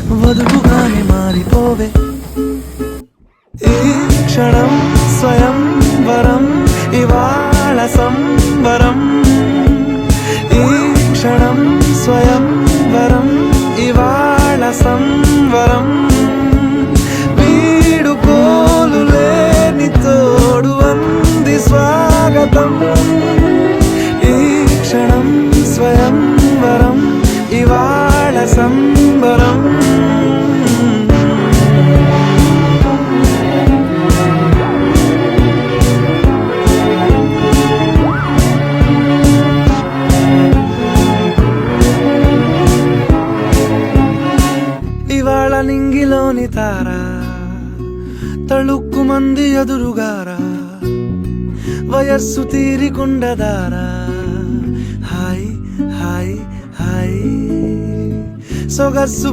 వధువుగానే మారిపోవే. ఈ క్షణం స్వయం వరం, ఇవాళ సంబరం. ఈ క్షణం స్వయం వరం, ఇవాళ సంవరం. వీడుకోలు లేని తోడు అంది స్వాగతం. ఈ క్షణం స్వయం వరం, ఇవాళ సంబరం. ఇవాళ నింగిలోని తార తళుక్కు మంది ఎదురుగారా, వయస్సు తీరికుండదారా. Hi hi hi సొగస్సు